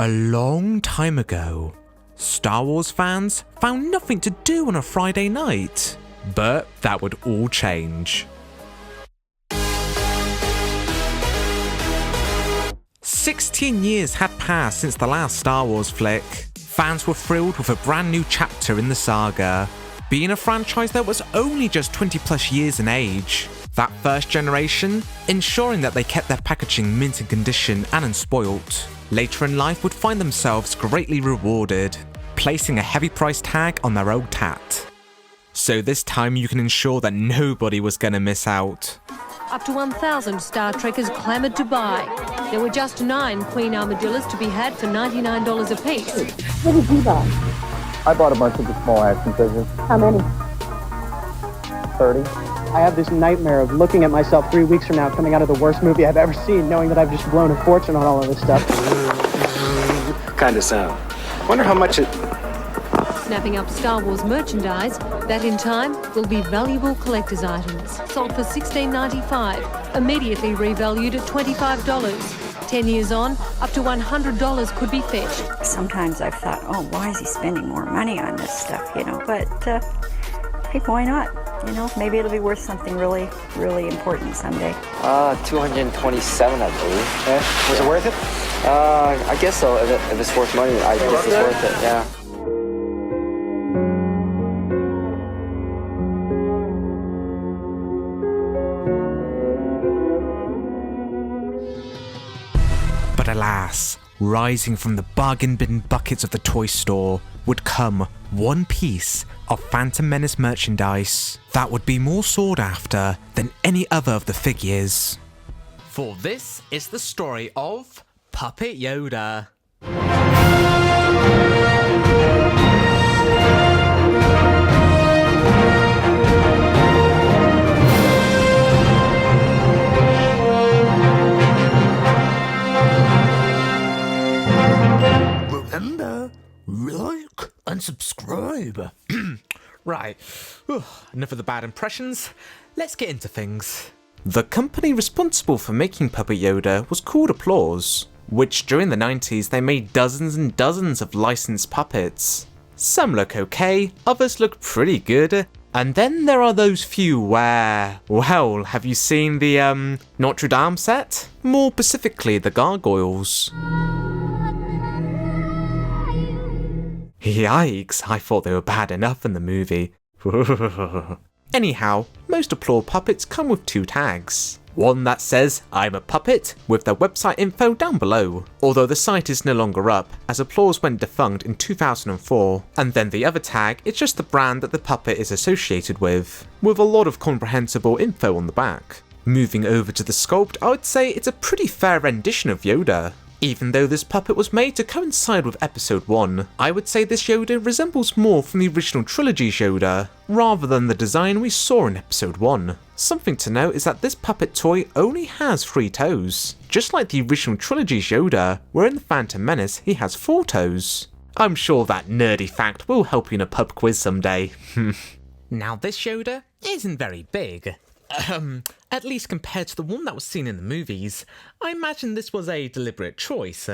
A long time ago, Star Wars fans found nothing to do on a Friday night. But that would all change. 16 years had passed since the last Star Wars flick. Fans were thrilled with a brand new chapter in the saga, being a franchise that was only just 20 plus years in age. That first generation, ensuring that they kept their packaging mint in condition and unspoilt, later in life would find themselves greatly rewarded, placing a heavy price tag on their old tat. So this time you can ensure that nobody was gonna miss out. Up to 1,000 Star Trekkers clamoured to buy. There were just 9 Queen Armadillas to be had for $99 apiece. What did you buy? I bought a bunch of the small action figures. How many? 30. I have this nightmare of looking at myself 3 weeks from now coming out of the worst movie I've ever seen, knowing that I've just blown a fortune on all of this stuff. Kind of sound. Wonder how much it... Snapping up Star Wars merchandise that in time will be valuable collector's items. Sold for $16.95, immediately revalued at $25. 10 years on, up to $100 could be fetched. Sometimes I've thought, oh, why is he spending more money on this stuff, But, hey, why not? Maybe it'll be worth something really, really important someday. 227, I believe. Yeah. Was it worth it? I guess so. If it's worth money, I guess it's worth it, yeah. But alas, rising from the bargain bin buckets of the toy store would come one piece of Phantom Menace merchandise that would be more sought after than any other of the figures. For this is the story of Puppet Yoda. Remember, like and subscribe. Right, enough of the bad impressions, let's get into things. The company responsible for making Puppet Yoda was called Applause, which during the 90s they made dozens and dozens of licensed puppets. Some look okay, others look pretty good, and then there are those few where, well, have you seen the Notre Dame set? More specifically the gargoyles. Yikes, I thought they were bad enough in the movie. Anyhow, most Applause puppets come with 2 tags. One that says, I'm a puppet, with their website info down below, although the site is no longer up, as Applause went defunct in 2004, and then the other tag is just the brand that the puppet is associated with a lot of comprehensible info on the back. Moving over to the Sculpt, I would say it's a pretty fair rendition of Yoda. Even though this puppet was made to coincide with episode 1, I would say this Yoda resembles more from the original trilogy's Yoda, rather than the design we saw in episode 1. Something to note is that this puppet toy only has 3 toes, just like the original trilogy's Yoda, where in the Phantom Menace he has 4 toes. I'm sure that nerdy fact will help you in a pub quiz someday. Now this Yoda isn't very big. At least compared to the one that was seen in the movies. I imagine this was a deliberate choice,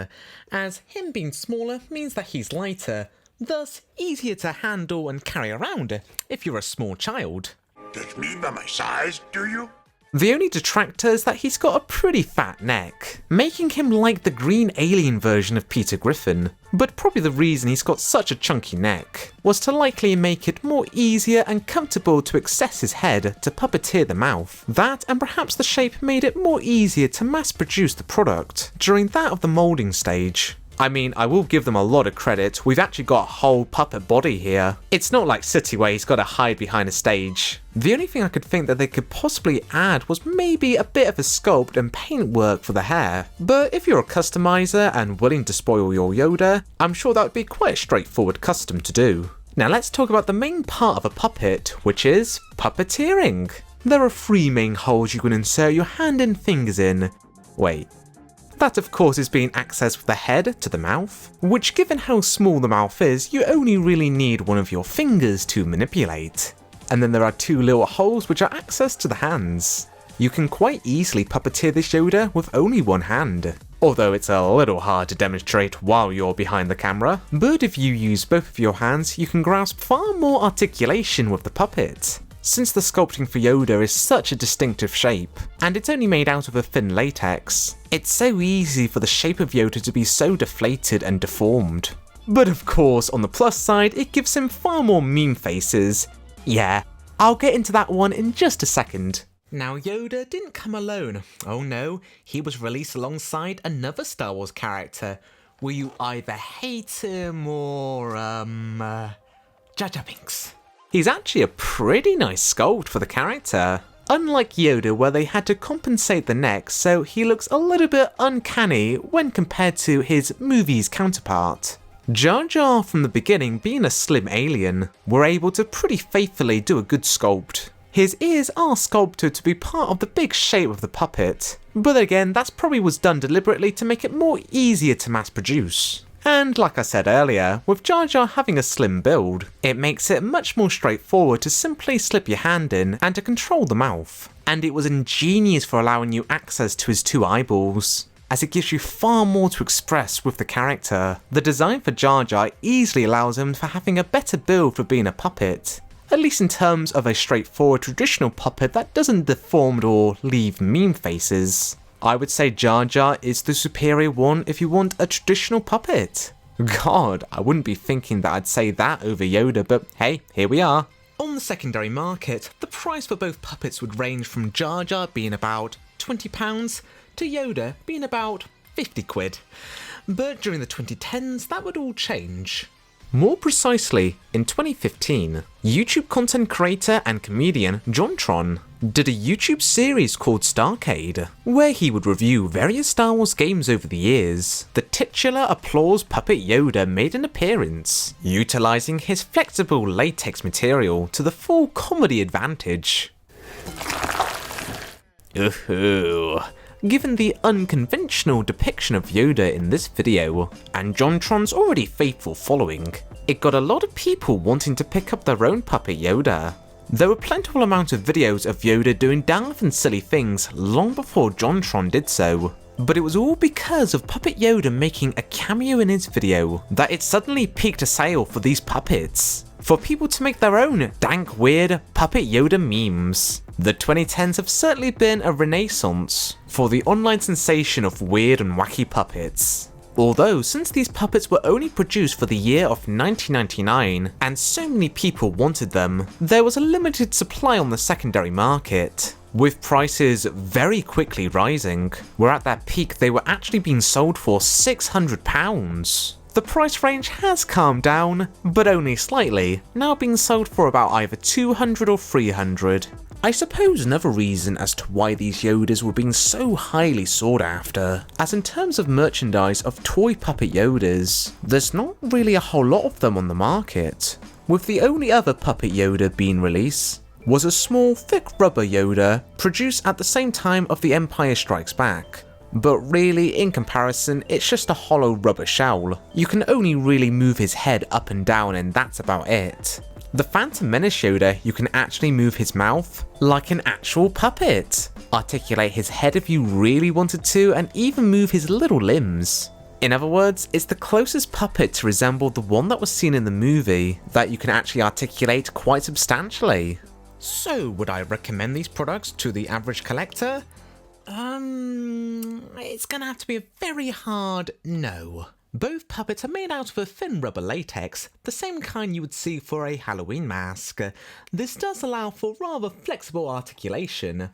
as him being smaller means that he's lighter, thus easier to handle and carry around if you're a small child. Judge me by my size, do you? The only detractor is that he's got a pretty fat neck, making him like the green alien version of Peter Griffin. But probably the reason he's got such a chunky neck was to likely make it more easier and comfortable to access his head to puppeteer the mouth. That and perhaps the shape made it more easier to mass produce the product during that of the moulding stage. I mean, I will give them a lot of credit, we've actually got a whole puppet body here. It's not like City where he's got to hide behind a stage. The only thing I could think that they could possibly add was maybe a bit of a sculpt and paint work for the hair. But if you're a customizer and willing to spoil your Yoda, I'm sure that would be quite a straightforward custom to do. Now let's talk about the main part of a puppet, which is puppeteering. There are 3 main holes you can insert your hand and fingers in. Wait. That of course is being accessed with the head to the mouth, which given how small the mouth is, you only really need one of your fingers to manipulate. And then there are 2 little holes which are access to the hands. You can quite easily puppeteer this Yoda with only one hand. although it's a little hard to demonstrate while you're behind the camera. But if you use both of your hands, you can grasp far more articulation with the puppet, since the sculpting for Yoda is such a distinctive shape, and it's only made out of a thin latex. It's so easy for the shape of Yoda to be so deflated and deformed. But of course, on the plus side, it gives him far more meme faces. Yeah, I'll get into that one in just a second. Now, Yoda didn't come alone. Oh no, he was released alongside another Star Wars character, where you either hate him or, Jar Jar Binks. He's actually a pretty nice sculpt for the character. Unlike Yoda, where they had to compensate the neck so he looks a little bit uncanny when compared to his movie's counterpart. Jar Jar, from the beginning being a slim alien, were able to pretty faithfully do a good sculpt. His ears are sculpted to be part of the big shape of the puppet, but again, that's probably was done deliberately to make it more easier to mass produce. And like I said earlier, with Jar Jar having a slim build, it makes it much more straightforward to simply slip your hand in and to control the mouth. And it was ingenious for allowing you access to his two eyeballs, as it gives you far more to express with the character. The design for Jar Jar easily allows him for having a better build for being a puppet, at least in terms of a straightforward traditional puppet that doesn't deform or leave meme faces. I would say Jar Jar is the superior one if you want a traditional puppet. God, I wouldn't be thinking that I'd say that over Yoda, but hey, here we are. On the secondary market, the price for both puppets would range from Jar Jar being about £20 to Yoda being about 50 quid. But during the 2010s, that would all change. More precisely, in 2015, YouTube content creator and comedian JonTron did a YouTube series called Starcade, where he would review various Star Wars games over the years. The titular applause puppet Yoda made an appearance, utilising his flexible latex material to the full comedy advantage. Ooh. Given the unconventional depiction of Yoda in this video, and JonTron's already faithful following, it got a lot of people wanting to pick up their own puppet Yoda. There were plentiful amounts of videos of Yoda doing daft and silly things long before JonTron did so, but it was all because of Puppet Yoda making a cameo in his video that it suddenly piqued a sale for these puppets, for people to make their own dank, weird Puppet Yoda memes. The 2010s have certainly been a renaissance for the online sensation of weird and wacky puppets. Although, since these puppets were only produced for the year of 1999, and so many people wanted them, there was a limited supply on the secondary market, with prices very quickly rising, where at their peak they were actually being sold for £600. The price range has calmed down, but only slightly, now being sold for about either $200 or $300. I suppose another reason as to why these Yodas were being so highly sought after, as in terms of merchandise of toy puppet Yodas, there's not really a whole lot of them on the market, with the only other puppet Yoda being released was a small thick rubber Yoda produced at the same time of The Empire Strikes Back. But really, in comparison, it's just a hollow rubber shell. You can only really move his head up and down and that's about it. The Phantom Menace Yoda, you can actually move his mouth like an actual puppet, articulate his head if you really wanted to, and even move his little limbs. In other words, it's the closest puppet to resemble the one that was seen in the movie that you can actually articulate quite substantially. So, would I recommend these products to the average collector? It's gonna have to be a very hard no. Both puppets are made out of a thin rubber latex, the same kind you would see for a Halloween mask. This does allow for rather flexible articulation,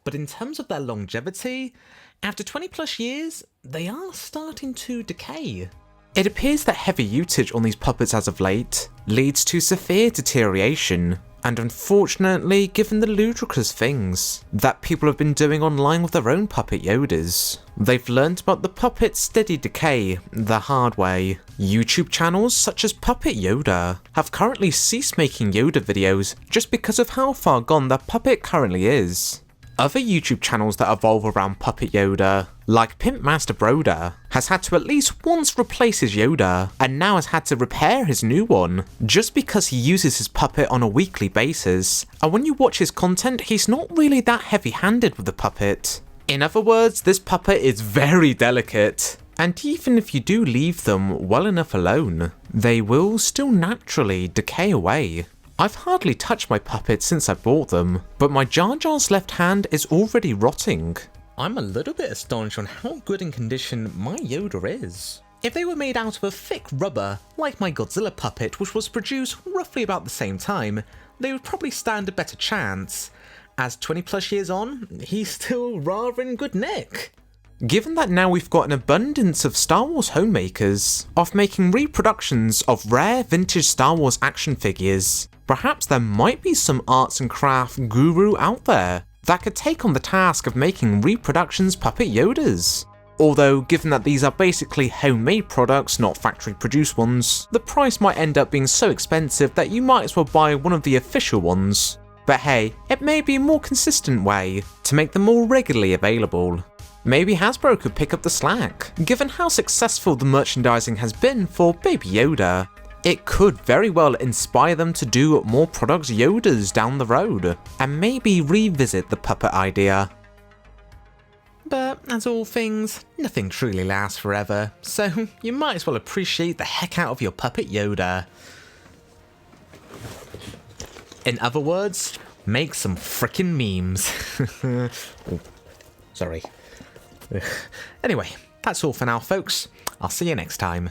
but in terms of their longevity, after 20 plus years, they are starting to decay. It appears that heavy usage on these puppets as of late leads to severe deterioration, and unfortunately, given the ludicrous things that people have been doing online with their own puppet Yodas, they've learnt about the puppet's steady decay the hard way. YouTube channels such as Puppet Yoda have currently ceased making Yoda videos just because of how far gone their puppet currently is. Other YouTube channels that evolve around Puppet Yoda, like Pimp Master Broda, has had to at least once replace his Yoda, and now has had to repair his new one, just because he uses his puppet on a weekly basis, and when you watch his content, he's not really that heavy-handed with the puppet. In other words, this puppet is very delicate. And even if you do leave them well enough alone, they will still naturally decay away. I've hardly touched my puppets since I bought them, but my Jar Jar's left hand is already rotting. I'm a little bit astonished on how good in condition my Yoda is. If they were made out of a thick rubber, like my Godzilla puppet, which was produced roughly about the same time, they would probably stand a better chance. As 20 plus years on, he's still rather in good nick. Given that now we've got an abundance of Star Wars homemakers of making reproductions of rare vintage Star Wars action figures, perhaps there might be some arts and craft guru out there that could take on the task of making reproductions puppet Yodas. Although, given that these are basically homemade products, not factory produced ones, the price might end up being so expensive that you might as well buy one of the official ones. But hey, it may be a more consistent way to make them more regularly available. Maybe Hasbro could pick up the slack. Given how successful the merchandising has been for Baby Yoda, it could very well inspire them to do more product Yodas down the road, and maybe revisit the puppet idea. But as all things, nothing truly lasts forever, so you might as well appreciate the heck out of your puppet Yoda. In other words, make some frickin' memes. Oh, sorry. Anyway, that's all for now, folks. I'll see you next time.